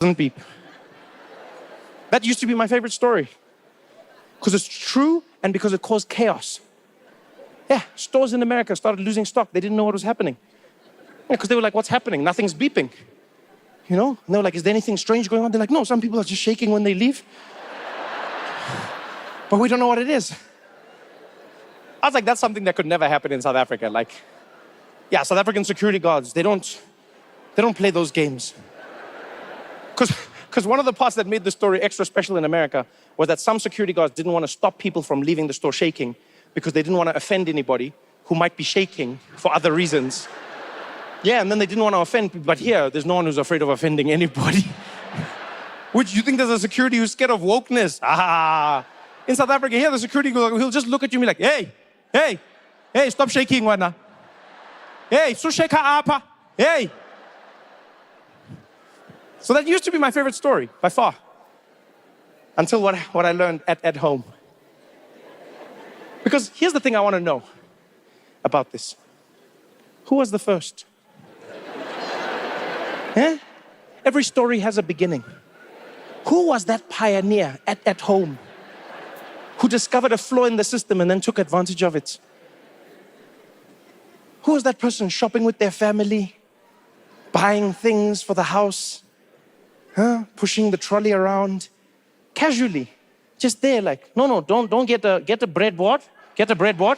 doesn't beep. That used to be my favorite story. Because it's true and because it caused chaos. Yeah, stores in America started losing stock. They didn't know what was happening. Yeah, because they were like, what's happening? Nothing's beeping. You know? And they were like, is there anything strange going on? They're like, no, some people are just shaking when they leave. But we don't know what it is. I was like, that's something that could never happen in South Africa. Like, yeah, South African security guards, they don't play those games. Because one of the parts that made the story extra special in America was that some security guards didn't want to stop people from leaving the store shaking because they didn't want to offend anybody who might be shaking for other reasons. Yeah, and then they didn't want to offend people, but here, there's no one who's afraid of offending anybody. Which you think there's a security who's scared of wokeness? Ah. In South Africa, here, the security guard, he'll just look at you and be like, hey, stop shaking, wana. Hey, so shake apa. Hey. So that used to be my favorite story, by far. Until what I learned at home. Because here's the thing I want to know about this. Who was the first? Eh? Every story has a beginning. Who was that pioneer at home who discovered a flaw in the system and then took advantage of it? Who was that person shopping with their family, buying things for the house, pushing the trolley around, casually, just there like, no, don't get a breadboard, get a breadboard,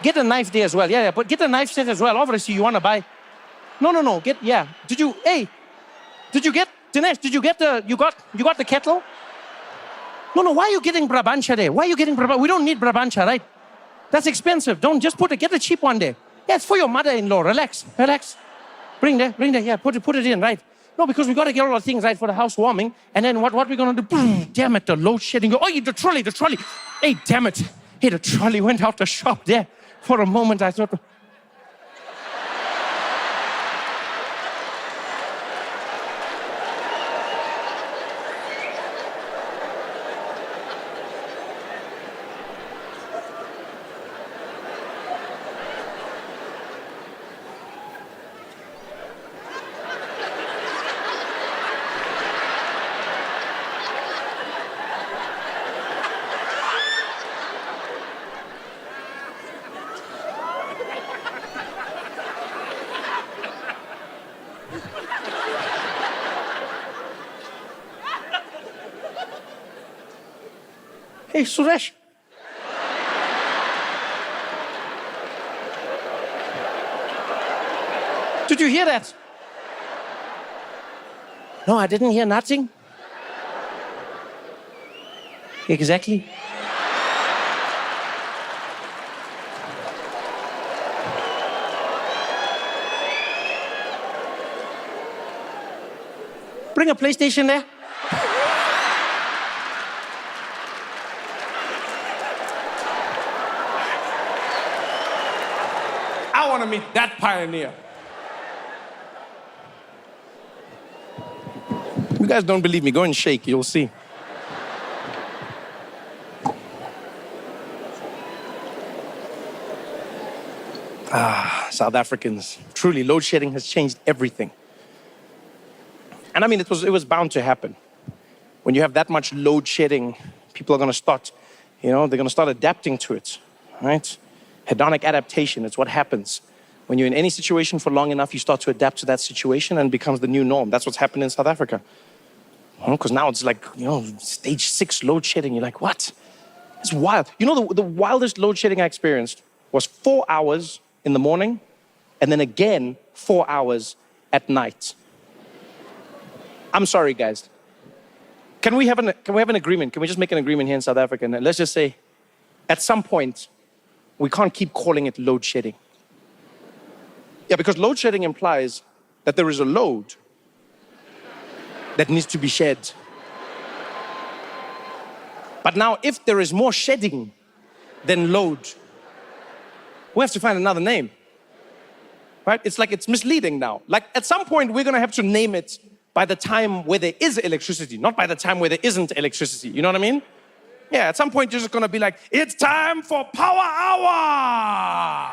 get a knife there as well, yeah, but get a knife set as well, obviously you want to buy, no, Dinesh, you got the kettle? No, why are you getting Brabancha there? Why are you getting Brabancha? We don't need Brabancha, right? That's expensive, just get a cheap one there. Yeah, it's for your mother-in-law, relax. Bring there, yeah, put it in, right? No, because we got to get all the things right for the housewarming. And then what we're going to do? Boom, damn it, the load shedding. Oh, the trolley. Hey, damn it. Hey, the trolley went out the shop there. For a moment, I thought... Hey, Suresh. Did you hear that? No, I didn't hear nothing. Exactly. Bring a PlayStation there. I want to meet that pioneer. You guys don't believe me, go and shake, you'll see. South Africans, truly, load shedding has changed everything. And I mean, it was bound to happen. When you have that much load shedding, people are going to start, they're going to start adapting to it, right? Hedonic adaptation, it's what happens. When you're in any situation for long enough, you start to adapt to that situation and it becomes the new norm. That's what's happened in South Africa. Because now it's like, stage 6 load shedding. You're like, what? It's wild. The wildest load shedding I experienced was 4 hours in the morning and then again 4 hours at night. I'm sorry, guys. Can we have an agreement? Can we just make an agreement here in South Africa? And let's just say, at some point, we can't keep calling it load shedding. Yeah, because load shedding implies that there is a load that needs to be shed. But now, if there is more shedding than load, we have to find another name. Right? It's like it's misleading now. Like at some point, we're going to have to name it by the time where there is electricity, not by the time where there isn't electricity. You know what I mean? Yeah, at some point, you're just going to be like, it's time for power hour.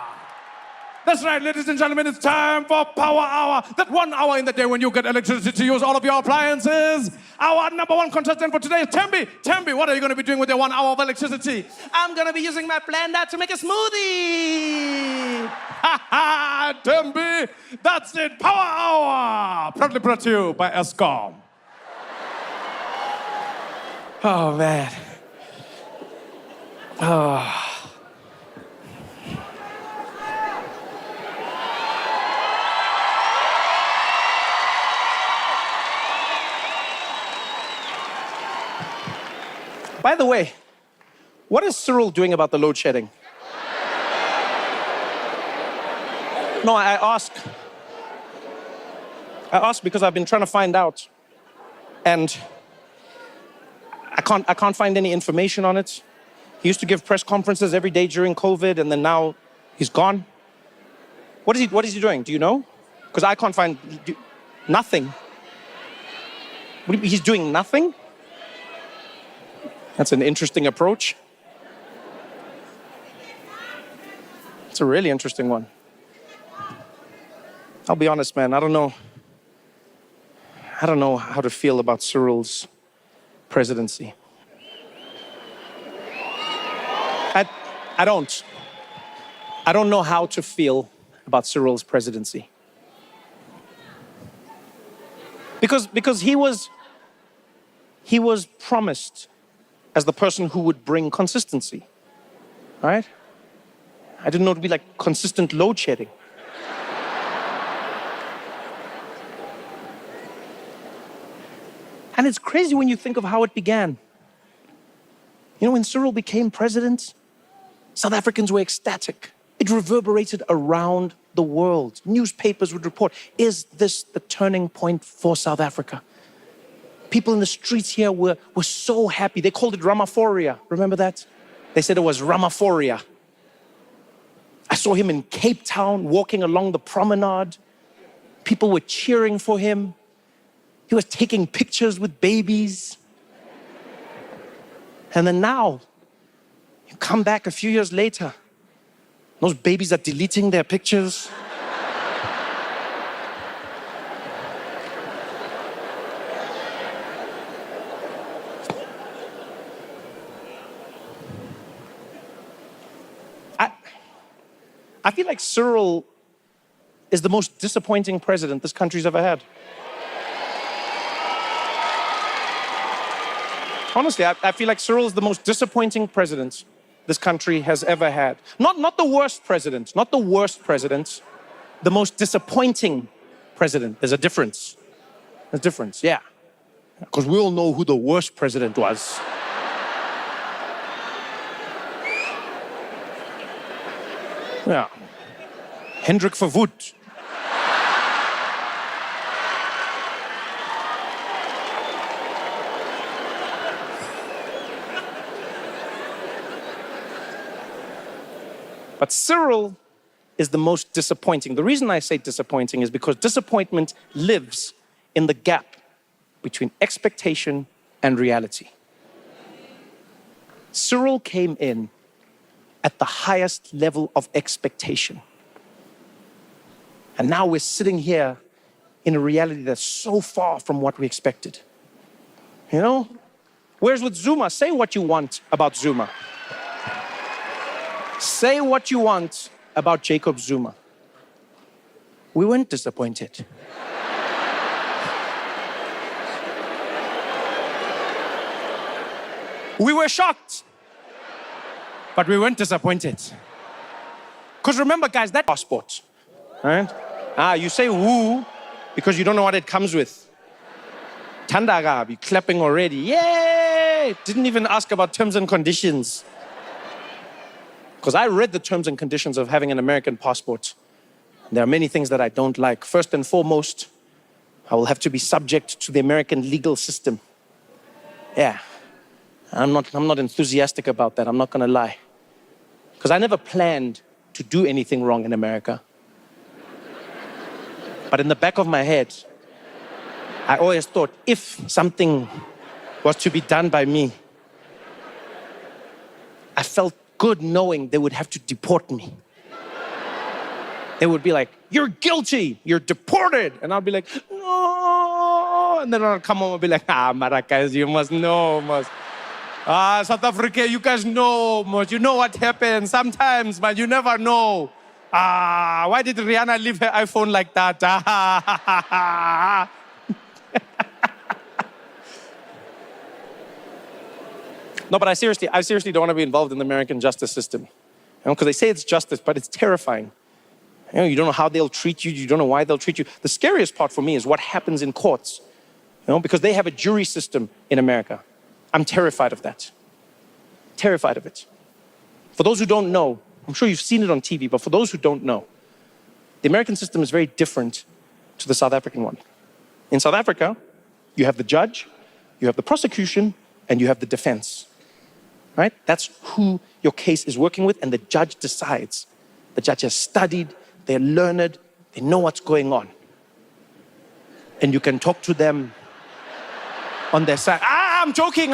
That's right, ladies and gentlemen, it's time for Power Hour. That 1 hour in the day when you get electricity to use all of your appliances. Our number one contestant for today is Tembi. Tembi, what are you going to be doing with your 1 hour of electricity? I'm gonna be using my blender to make a smoothie. Ha ha, Tembi, that's it, Power Hour. Proudly brought to you by Escom. Oh, man. Oh. By the way, what is Cyril doing about the load shedding? No, I ask because I've been trying to find out, and I can't find any information on it. He used to give press conferences every day during COVID, and then now he's gone. What is he doing? Do you know? Because I can't find nothing. He's doing nothing? That's an interesting approach. It's a really interesting one. I'll be honest, man, I don't know how to feel about Cyril's presidency. I don't know how to feel about Cyril's presidency. Because he was promised as the person who would bring consistency, right? I didn't know it would be like consistent load shedding. And it's crazy when you think of how it began. You know, when Cyril became president, South Africans were ecstatic. It reverberated around the world. Newspapers would report, is this the turning point for South Africa? People in the streets here were so happy. They called it Ramaphoria. Remember that? They said it was Ramaphoria. I saw him in Cape Town walking along the promenade. People were cheering for him. He was taking pictures with babies. And then now, you come back a few years later, those babies are deleting their pictures. I feel like Cyril is the most disappointing president this country's ever had. Honestly, I feel like Cyril is the most disappointing president this country has ever had. Not the worst president, not the worst president, the most disappointing president. There's a difference. There's a difference, yeah. Because we all know who the worst president was. Yeah. Hendrik Verwoerd. But Cyril is the most disappointing. The reason I say disappointing is because disappointment lives in the gap between expectation and reality. Cyril came in at the highest level of expectation. And now we're sitting here in a reality that's so far from what we expected. You know? Whereas with Zuma, say what you want about Zuma. Say what you want about Jacob Zuma. We weren't disappointed. We were shocked, but we weren't disappointed. Because remember, guys, that passport, right? You say woo because you don't know what it comes with. Tandaga, be clapping already. Yay! Didn't even ask about terms and conditions. Because I read the terms and conditions of having an American passport. There are many things that I don't like. First and foremost, I will have to be subject to the American legal system. Yeah. I'm not enthusiastic about that, I'm not gonna lie. Because I never planned to do anything wrong in America. But in the back of my head, I always thought if something was to be done by me, I felt good knowing they would have to deport me. They would be like, you're guilty, you're deported. And I'd be like, no. And then I'd come home and be like, Maracas, you must know, must. South Africa, you guys know, must. You know what happens sometimes, man, you never know. Why did Rihanna leave her iPhone like that? No, but I seriously don't want to be involved in the American justice system. Because they say it's justice, but it's terrifying. You don't know how they'll treat you. You don't know why they'll treat you. The scariest part for me is what happens in courts. Because they have a jury system in America. I'm terrified of that. Terrified of it. For those who don't know, I'm sure you've seen it on TV, but for those who don't know, the American system is very different to the South African one. In South Africa, you have the judge, you have the prosecution, and you have the defense. Right? That's who your case is working with, and the judge decides. The judge has studied, they're learned, they know what's going on. And you can talk to them on their side. I'm joking.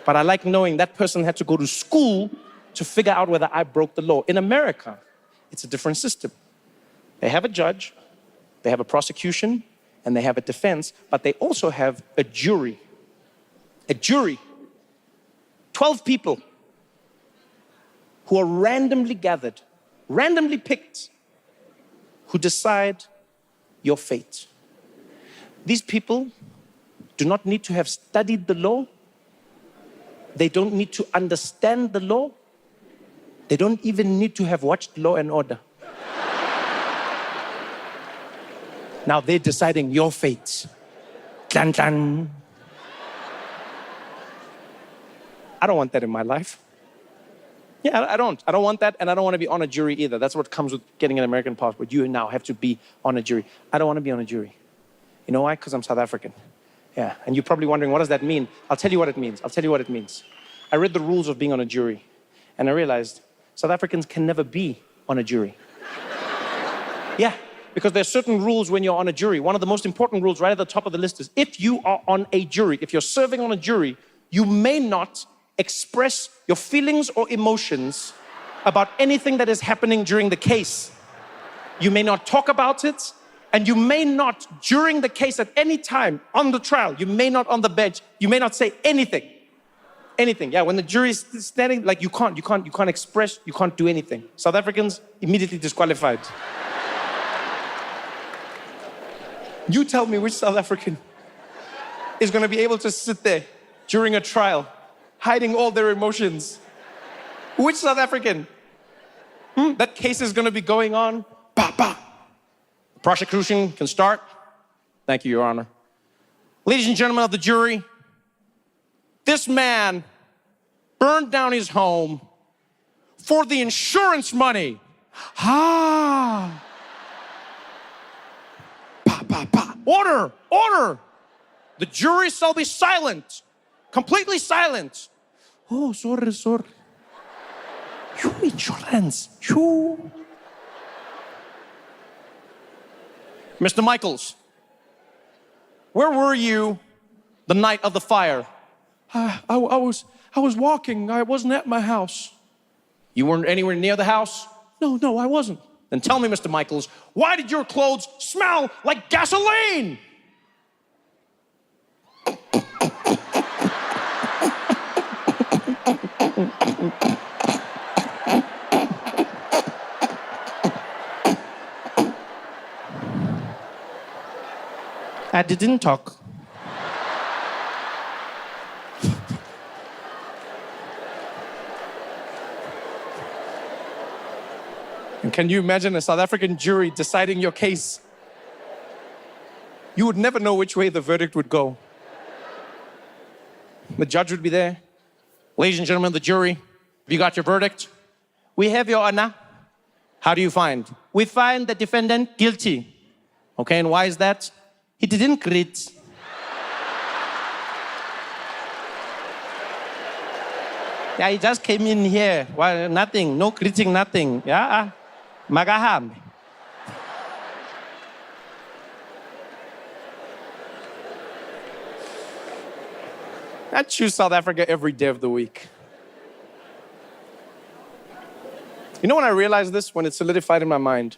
But I like knowing that person had to go to school to figure out whether I broke the law. In America, it's a different system. They have a judge, they have a prosecution, and they have a defense, but they also have a jury. A jury. 12 people who are randomly gathered, randomly picked, who decide your fate. These people do not need to have studied the law. They don't need to understand the law. They don't even need to have watched Law and Order. Now they're deciding your fate. Clan, clan. I don't want that in my life. Yeah, I don't. I don't want that, and I don't want to be on a jury either. That's what comes with getting an American passport. You now have to be on a jury. I don't want to be on a jury. You know why? Because I'm South African. Yeah, and you're probably wondering, what does that mean? I'll tell you what it means. I read the rules of being on a jury, and I realized South Africans can never be on a jury. Yeah, because there's certain rules when you're on a jury. One of the most important rules right at the top of the list is if you are on a jury, if you're serving on a jury, you may not express your feelings or emotions about anything that is happening during the case. You may not talk about it, and you may not, during the case at any time, on the trial, you may not on the bench, you may not say anything. Anything, yeah, when the jury is standing, like you can't express, you can't do anything. South Africans, immediately disqualified. You tell me which South African is gonna be able to sit there during a trial, hiding all their emotions. Which South African? That case is gonna be going on. Bah, bah. The prosecution can start. Thank you, Your Honor. Ladies and gentlemen of the jury, this man burned down his home for the insurance money. Pa, pa, pa. Order, order. The jury shall be silent, completely silent. Oh, sorry. You insurance, you. Mr. Michaels, where were you the night of the fire? I was walking. I wasn't at my house. You weren't anywhere near the house? No, I wasn't. Then tell me, Mr. Michaels, why did your clothes smell like gasoline? I didn't talk. And can you imagine a South African jury deciding your case? You would never know which way the verdict would go. The judge would be there. Ladies and gentlemen of the jury, have you got your verdict? We have, Your Honor. How do you find? We find the defendant guilty. Okay, and why is that? He didn't greet. Yeah, he just came in here. Well, nothing, no greeting, nothing. Yeah, magaham. I choose South Africa every day of the week. You know when I realized this? When it solidified in my mind.